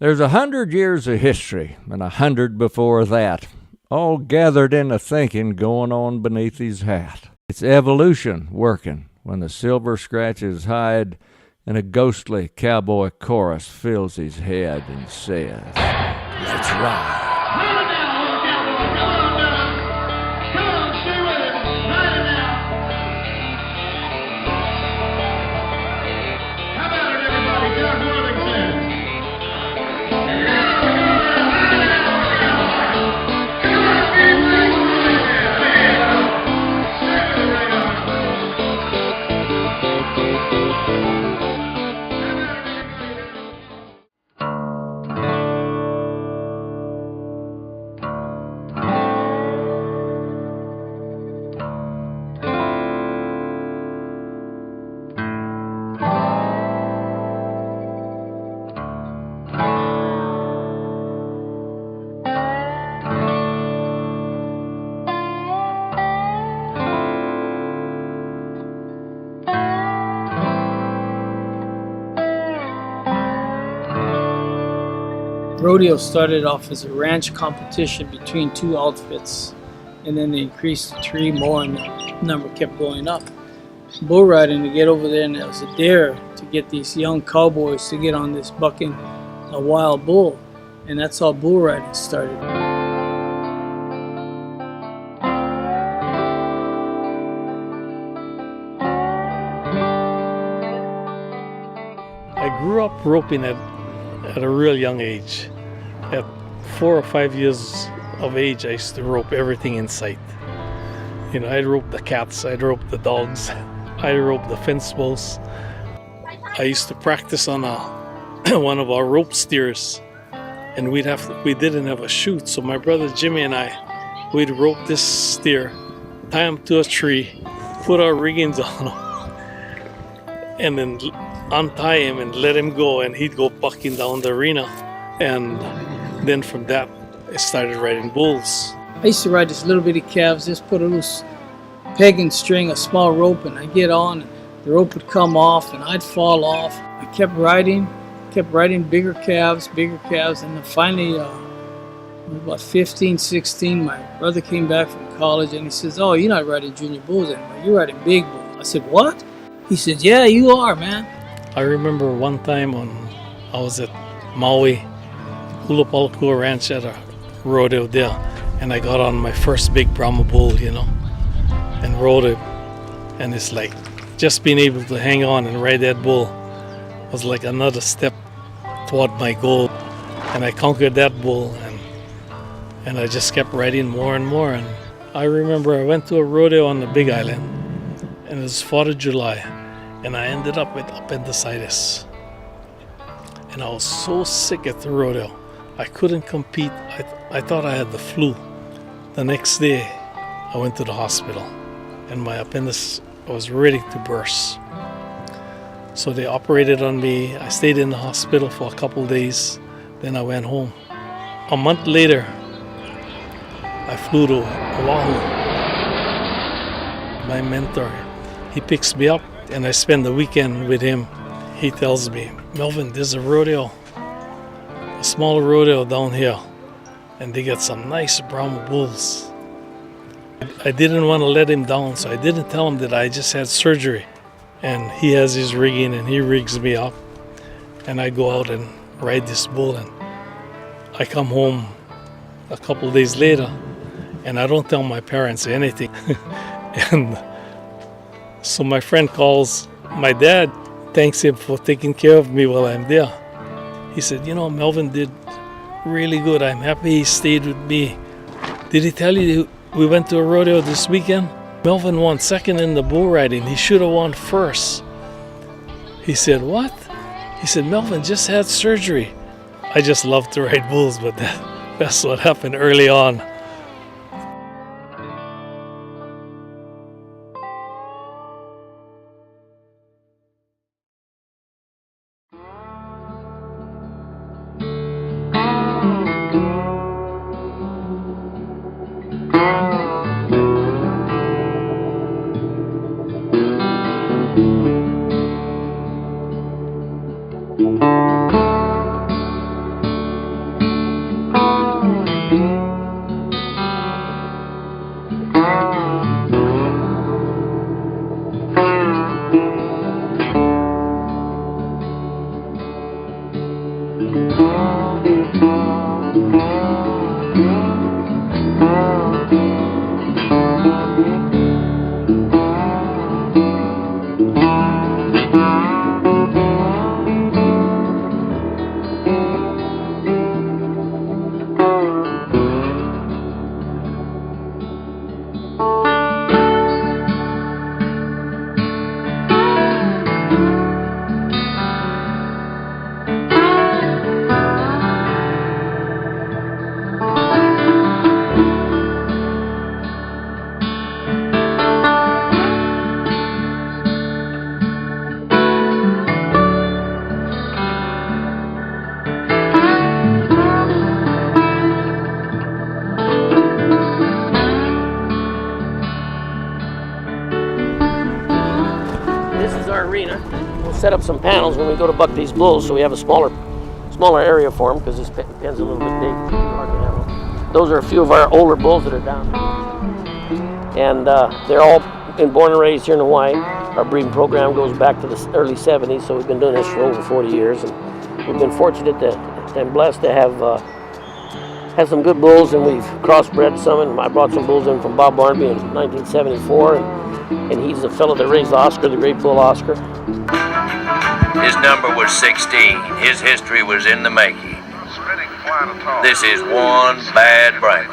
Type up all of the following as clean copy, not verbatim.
There's 100 years of history and 100 before that, all gathered in a thinking going on beneath his hat. It's evolution working when the silver scratches hide and a ghostly cowboy chorus fills his head and says, "Let's ride." Rodeo started off as a ranch competition between two outfits, and then they increased the tree more and the number kept going up. Bull riding, to get over there, and it was a dare to get these young cowboys to get on this bucking a wild bull, and that's how bull riding started. I grew up roping at a real young age. At 4 or 5 years of age, I used to rope everything in sight. You know, I'd rope the cats, I'd rope the dogs, I'd rope the fence posts. I used to practice on one of our rope steers, and we didn't have a chute, so my brother Jimmy and we'd rope this steer, tie him to a tree, put our riggings on him, and then untie him and let him go, and he'd go bucking down the arena. And then from that, I started riding bulls. I used to ride this little bitty calves, just put a loose pegging string, a small rope, and I'd get on, and the rope would come off, and I'd fall off. I kept riding bigger calves, and then finally, about 15, 16, my brother came back from college, and he says, "Oh, you're not riding junior bulls anymore, you're riding big bulls." I said, "What?" He said, "Yeah, you are, man." I remember one time I was at Maui, Hulapalakua Ranch at a rodeo there, and I got on my first big Brahma bull, you know, and rode it. And it's like just being able to hang on and ride that bull was like another step toward my goal. And I conquered that bull, and I just kept riding more and more. And I remember I went to a rodeo on the Big Island, and it was 4th of July, and I ended up with appendicitis. And I was so sick at the rodeo, I couldn't compete. I thought I had the flu. The next day, I went to the hospital, and my appendix was ready to burst. So they operated on me. I stayed in the hospital for a couple days, then I went home. A month later, I flew to Oahu. My mentor, he picks me up, and I spend the weekend with him. He tells me, "Melvin, there's a rodeo, a small rodeo down here, and they got some nice Brahma bulls." I didn't want to let him down, so I didn't tell him that I just had surgery. And he has his rigging, and he rigs me up, and I go out and ride this bull. And I come home a couple of days later, and I don't tell my parents anything. And so my friend calls my dad, thanks him for taking care of me while I'm there. He said, "You know, Melvin did really good. I'm happy he stayed with me. Did he tell you we went to a rodeo this weekend? Melvin won second in the bull riding. He should have won first." He said, "What?" He said, "Melvin just had surgery." I just love to ride bulls, but that's what happened early on. This is our arena. We'll set up some panels when we go to buck these bulls, so we have a smaller area for them, because this pen's a little bit big. Hard to handle. Those are a few of our older bulls that are down there. And they're all been born and raised here in Hawaii. Our breeding program goes back to the early 70s, so we've been doing this for over 40 years. And we've been fortunate and blessed to have some good bulls, and we've crossbred some. And I brought some bulls in from Bob Barnaby in 1974, and he's the fellow that raised Oscar, the great bull Oscar. His number was 16. His history was in the making. This is one bad break.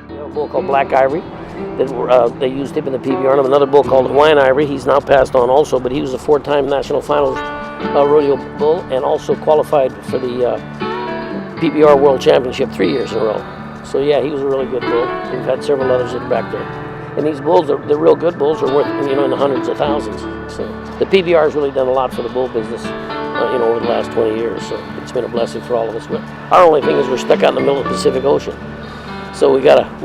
We have a bull called Black Ivory. They used him in the PBR. And another bull called Hawaiian Ivory. He's now passed on also, but he was a 4-time national finals rodeo bull, and also qualified for the PBR World Championship 3 years in a row. So yeah, he was a really good bull. We've had several others that are back there. And these bulls, the real good bulls, are worth, in the hundreds of thousands. So the PBR has really done a lot for the bull business, over the last 20 years. So it's been a blessing for all of us. But our only thing is we're stuck out in the middle of the Pacific Ocean. So we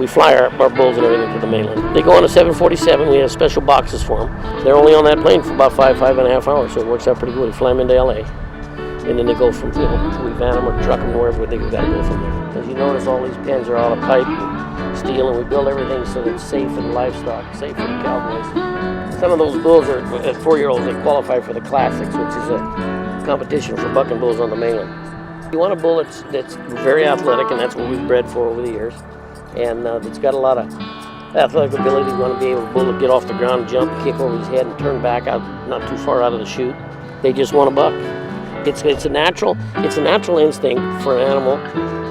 fly our bulls and everything to the mainland. They go on a 747. We have special boxes for them. They're only on that plane for about 5.5 hours. So it works out pretty good. We fly them into LA. And then they go from, we van them or truck them wherever they got to go from there. As you notice, all these pens are all of pipe and steel, and we build everything so that it's safe for the livestock, safe for the cowboys. Some of those bulls are, at 4-year-olds, they qualify for the Classics, which is a competition for bucking bulls on the mainland. You want a bull that's very athletic, and that's what we've bred for over the years, and that's got a lot of athletic ability. You want to be able to get off the ground, jump, kick over his head, and turn back out, not too far out of the chute. They just want to buck. It's a natural instinct for an animal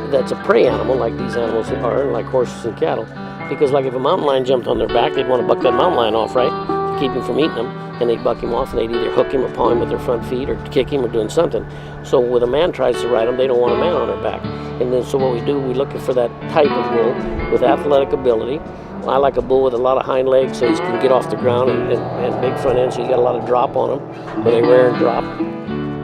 that's a prey animal, like these animals are, like horses and cattle. Because like if a mountain lion jumped on their back, they'd want to buck that mountain lion off, right? To keep him from eating them. And they'd buck him off, and they'd either hook him or paw him with their front feet, or kick him, or doing something. So when a man tries to ride them, they don't want a man on their back. And then so what we do, we look for that type of bull with athletic ability. I like a bull with a lot of hind legs, so he can get off the ground, and big front end, so you got a lot of drop on them, but they rear and drop.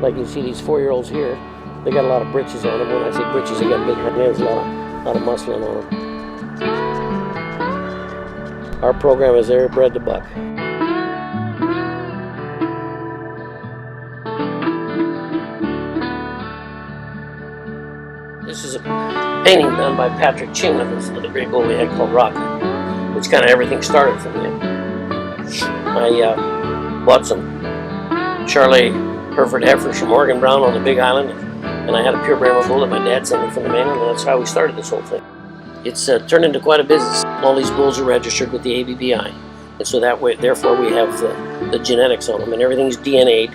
Like you see these 4-year-olds here, they got a lot of britches on them. When I say britches, they got big hands, a lot of muscling on them. Our program is they're bred to buck. This is a painting done by Patrick Chingman. This is the great bull we had called Rocky, which kind of everything started from him. I bought some Charlie Hereford heifers from Morgan Brown on the Big Island, and I had a pure Brahma bull that my dad sent me from the mainland, and that's how we started this whole thing. It's turned into quite a business. All these bulls are registered with the ABBI, and so that way, therefore, we have the genetics on them, and everything's DNA'd,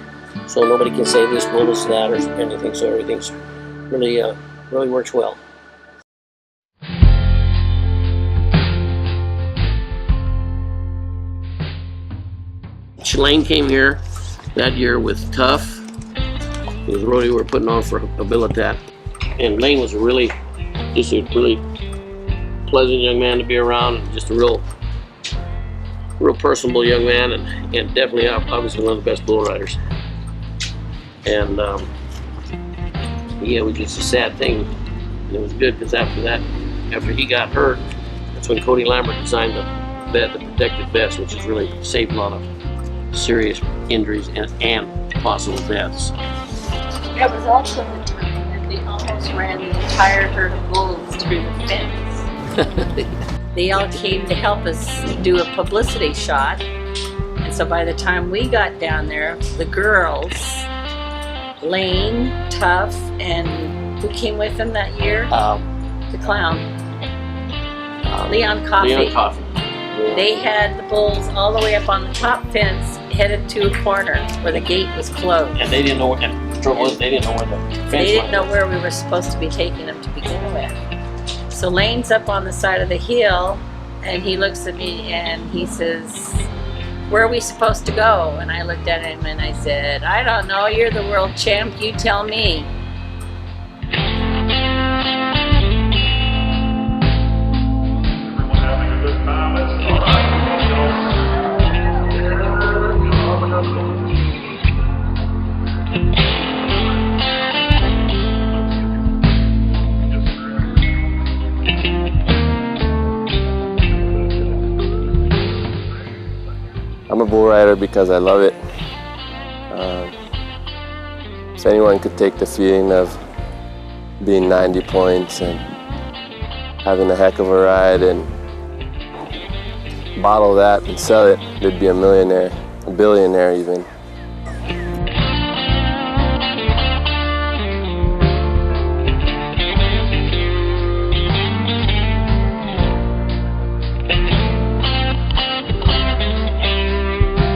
so nobody can say this bull is that or anything. So everything's really works well. Shalane came here that year with Tough. It was a rodeo we were putting on for Abilitat. And Lane was just a really pleasant young man to be around, and just a real personable young man, and definitely obviously one of the best bull riders. And it was just a sad thing. And it was good because after he got hurt, that's when Cody Lambert designed the protected vest, which has really saved a lot of serious injuries and possible deaths. It was also the time that they almost ran the entire herd of bulls through the fence. They all came to help us do a publicity shot, and so by the time we got down there, the girls, Lane, Tough, and who came with them that year? The clown. Leon Coffey. Leon Coffey. They had the bulls all the way up on the top fence, headed to a corner where the gate was closed. And they didn't know where, and the trouble was they didn't know where the fence was. They didn't know where we were supposed to be taking them to begin with. So Lane's up on the side of the hill, and he looks at me and he says, "Where are we supposed to go?" And I looked at him and I said, "I don't know, you're the world champ, you tell me." I'm a bull rider because I love it. If anyone could take the feeling of being 90 points and having a heck of a ride and bottle that and sell it, they'd be a millionaire, a billionaire even.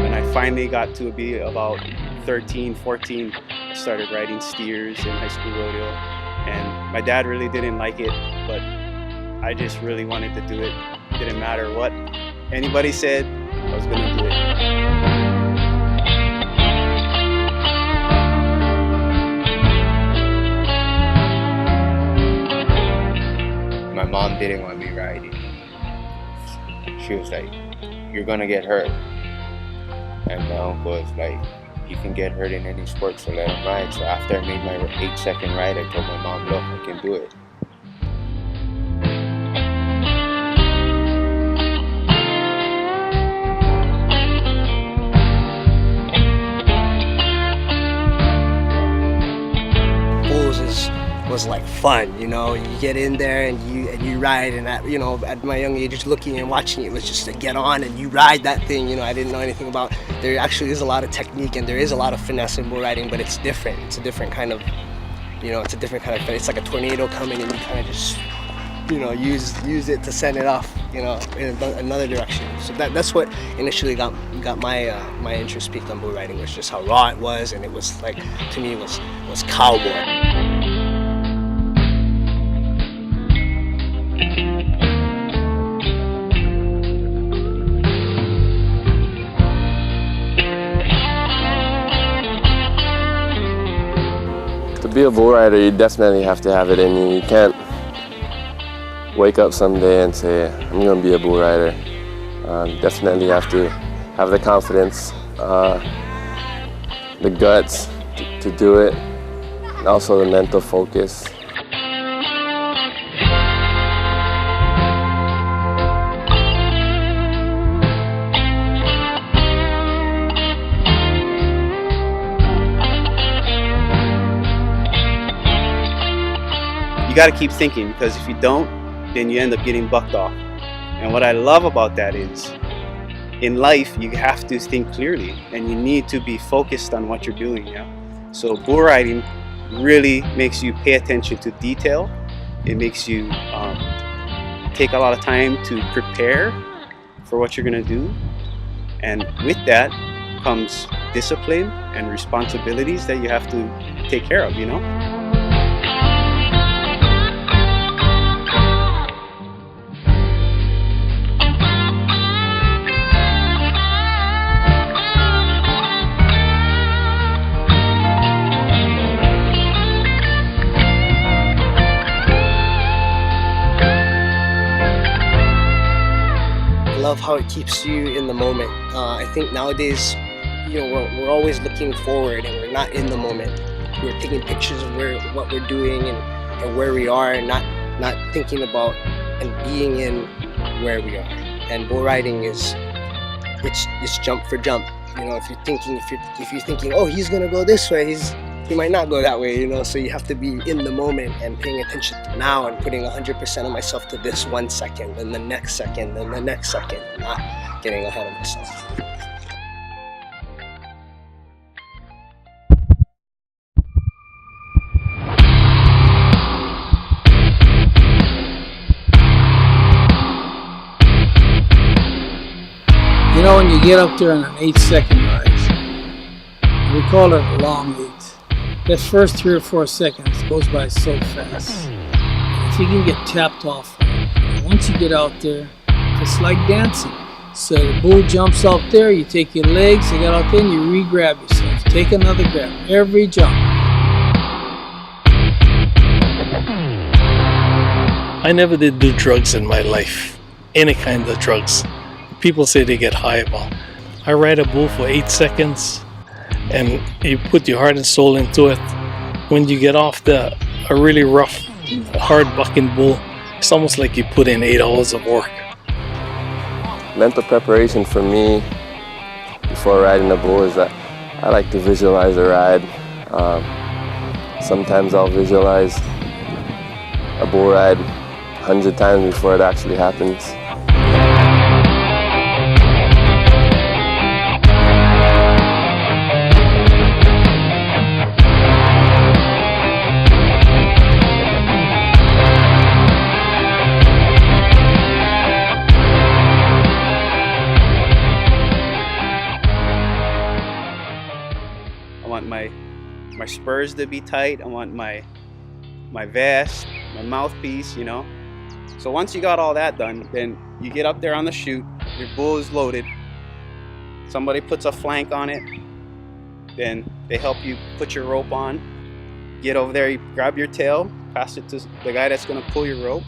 When I finally got to be about 13, 14, I started riding steers in high school rodeo, and my dad really didn't like it, but I just really wanted to do it. Didn't matter what anybody said, I was gonna do it. My mom didn't want me riding. She was like, "You're gonna get hurt." And my uncle was like, "You can get hurt in any sport, so let him ride." So after I made my 8-second ride, I told my mom, "Look, I can do it." Was like fun, you know. You get in there and you ride, and at my young age, just looking and watching it was just to get on and you ride that thing. You know, I didn't know anything about. There actually is a lot of technique and there is a lot of finesse in bull riding, but it's different. It's a different kind of, it's a different kind of. It's like a tornado coming and you kind of just, use it to send it off, in another direction. So that's what initially got my my interest peaked on bull riding, was just how raw it was, and it was like, to me, it was cowboy. To be a bull rider, you definitely have to have it in you. You can't wake up someday and say, "I'm going to be a bull rider." Definitely have to have the confidence, the guts to do it, and also the mental focus. You got to keep thinking, because if you don't, then you end up getting bucked off. And what I love about that is, in life, you have to think clearly and you need to be focused on what you're doing. Yeah? So bull riding really makes you pay attention to detail. It makes you take a lot of time to prepare for what you're going to do. And with that comes discipline and responsibilities that you have to take care of, Love how it keeps you in the moment. I think nowadays, we're always looking forward and we're not in the moment. We're taking pictures of what we're doing and where we are, and not thinking about and being in where we are. And bull riding it's jump for jump. If you're thinking, oh, he's gonna go this way, he might not go that way, so you have to be in the moment and paying attention to now and putting 100% of myself to this 1 second, then the next second, then the next second, not getting ahead of myself. When you get up there on an 8-second ride, we call it a long 8. That first 3 or 4 seconds goes by so fast. If you can get tapped off, once you get out there, it's like dancing. So the bull jumps out there, you take your legs, you get out there and you re-grab yourself. Take another grab, every jump. I never did do drugs in my life, any kind of drugs. People say they get high. Well, I ride a bull for 8 seconds and you put your heart and soul into it. When you get off a really rough, hard bucking bull, it's almost like you put in 8 hours of work. Mental preparation for me before riding a bull is that I like to visualize a ride. Sometimes I'll visualize a bull ride 100 times before it actually happens. I want my spurs to be tight. I want my vest, my mouthpiece, you know. So once you got all that done, then you get up there on the chute, your bull is loaded, somebody puts a flank on it, then they help you put your rope on, get over there, you grab your tail, pass it to the guy that's gonna pull your rope,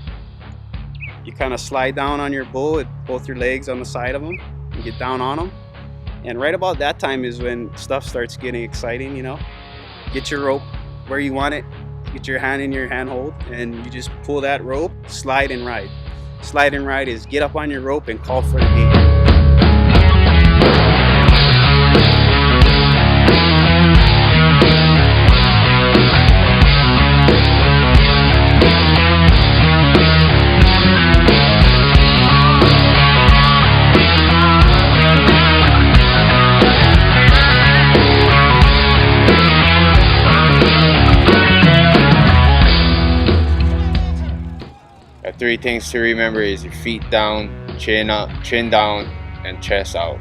you kind of slide down on your bull with both your legs on the side of him, and get down on him, and right about that time is when stuff starts getting exciting, you know. Get your rope where you want it, get your hand in your handhold, and you just pull that rope, slide and ride. Slide and ride is get up on your rope and call for the gate. Three things to remember is your feet down, chin up, chin down, and chest out.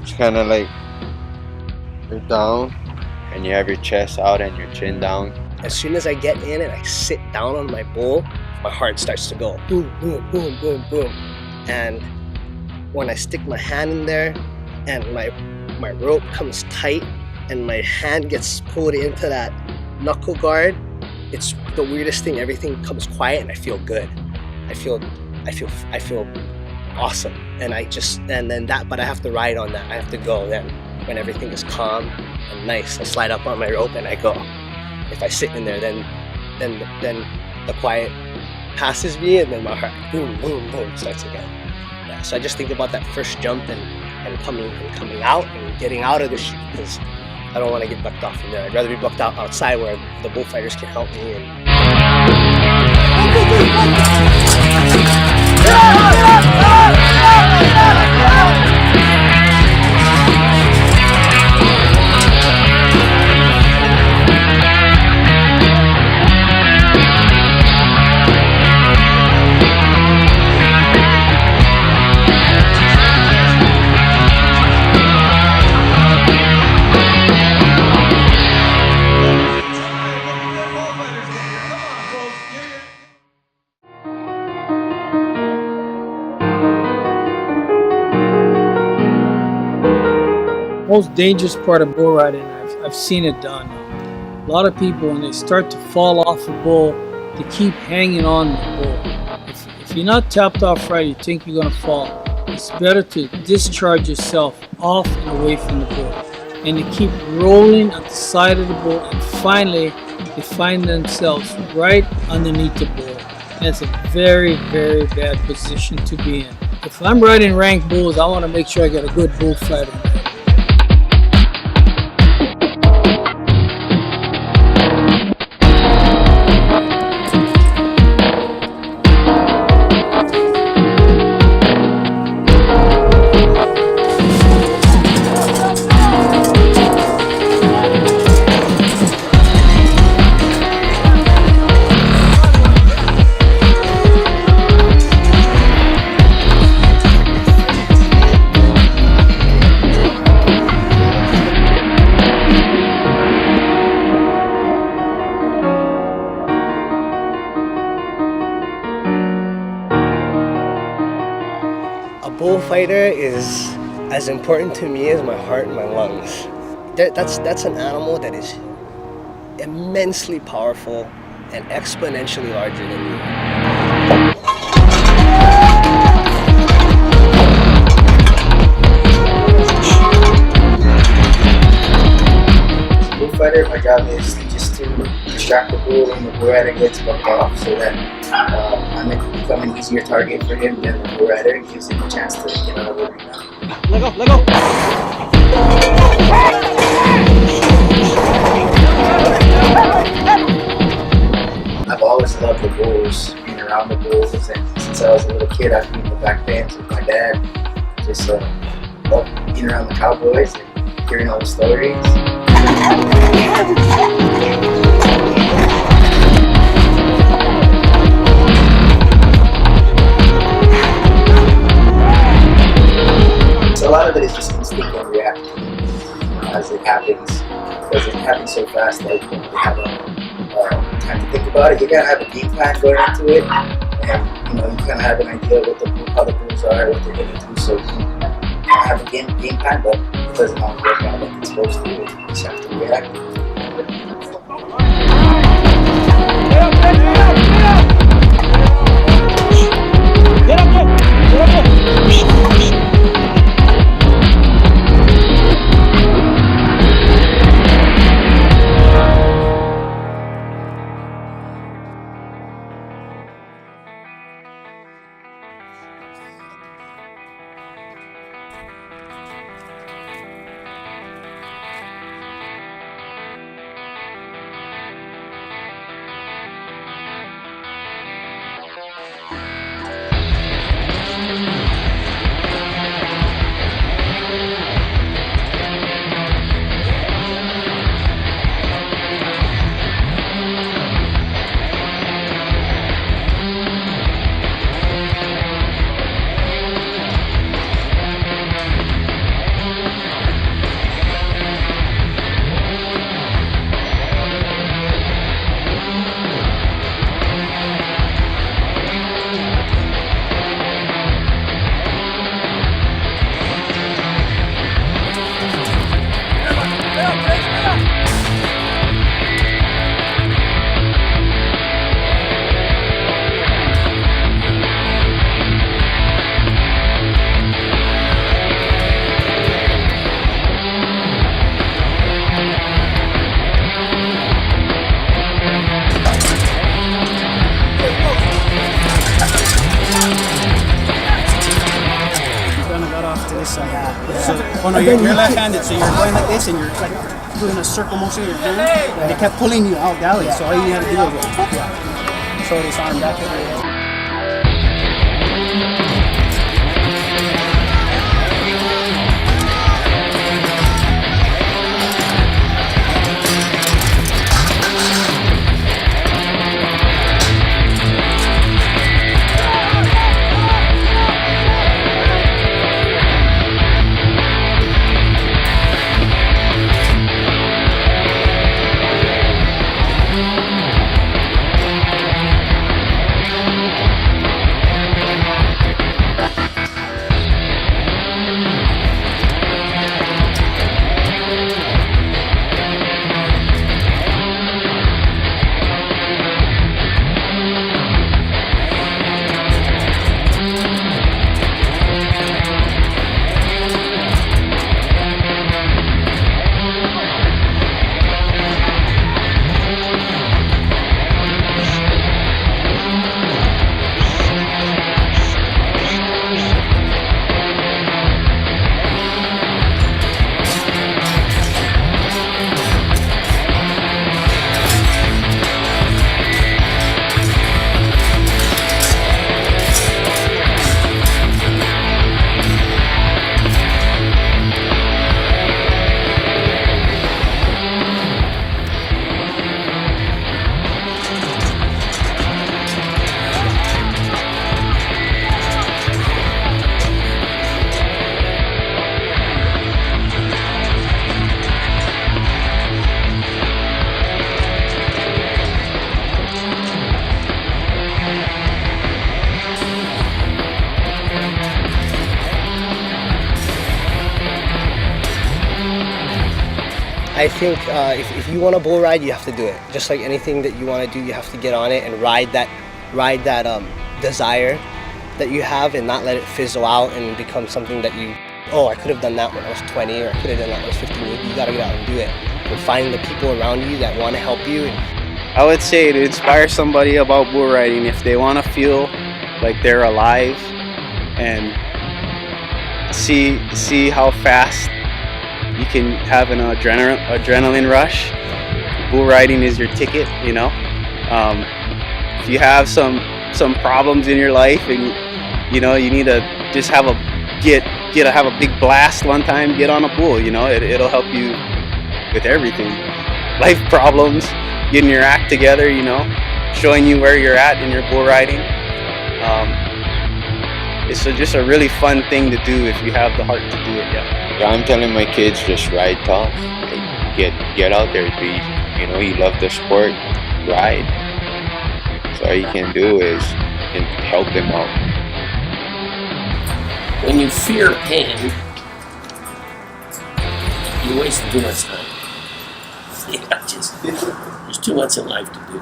It's kind of like you're down and you have your chest out and your chin down. As soon as I get in and I sit down on my bull, my heart starts to go boom, boom, boom, boom, boom. And when I stick my hand in there and my rope comes tight and my hand gets pulled into that knuckle guard, it's the weirdest thing. Everything comes quiet and I feel good. I feel awesome. And but I have to ride on that. I have to go then when everything is calm and nice. I slide up on my rope and I go. If I sit in there, then the quiet passes me and then my heart boom, boom, boom starts again. Yeah, so I just think about that first jump and coming out and getting out of the chute, because I don't want to get bucked off from there. I'd rather be bucked out outside where the bullfighters can help me. Most dangerous part of bull riding, I've seen it done. A lot of people, when they start to fall off a bull, they keep hanging on the bull. If you're not tapped off right, you think you're gonna fall. It's better to discharge yourself off and away from the bull, and to keep rolling at the side of the bull, and finally they find themselves right underneath the bull. That's a very, very bad position to be in. If I'm riding rank bulls, I want to make sure I get a good bullfighter. Bullfighter is as important to me as my heart and my lungs. That's an animal that is immensely powerful and exponentially larger than you. Bullfighter, my job is just to distract the bull when the bull rider gets bucked off, so that I become an easier target for him than the bull rider. It gives him a chance to get out of the arena. Let go, let go. I've always loved the bulls, being around the bulls, and since I was a little kid, I've been in the back fence with my dad. Just love being around the cowboys and hearing all the stories. So a lot of it is just instinct and reaction as it happens, because it happens so fast that you don't really have time to think about it. You gotta have a game plan going into it, and you kind of have an idea of how the bulls are, what they're gonna do. So you kind of have a game plan, but it doesn't always work out like it's supposed to. You just have to react. Get up, get up, get up. Oh no, you're left-handed, so you're going like this and you're like doing a circle motion with your hand. And they kept pulling you out that way, so all you had to do was throw this arm back at you. I think if you want a bull ride, you have to do it. Just like anything that you want to do, you have to get on it and ride that desire that you have, and not let it fizzle out and become something that I could have done that when I was 20, or I could have done that when I was 15. You got to get out and do it, and find the people around you that want to help you. And I would say to inspire somebody about bull riding, if they want to feel like they're alive and see how fast you can have an adrenaline rush, bull riding is your ticket, you know. If you have some problems in your life and you know you need to just have a have a big blast one time, get on a bull, you know. It'll help you with everything. Life problems, getting your act together, you know, showing you where you're at in your bull riding. It's just a really fun thing to do if you have the heart to do it. Yeah, I'm telling my kids, just ride tough. Get out there. You know, you love the sport, ride. So all you can do is help them out. When you fear pain, you waste too much time. Yeah, there's too much in life to do.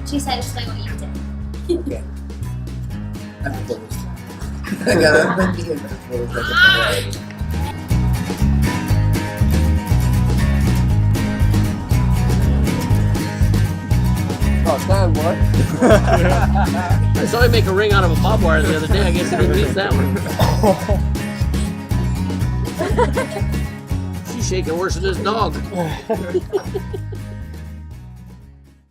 She said explain what you did. Okay. I'm closed. I got it. Oh, damn, boy. I saw him make a ring out of a barbed wire the other day. I guess he didn't use that one. She's shaking worse than his dog.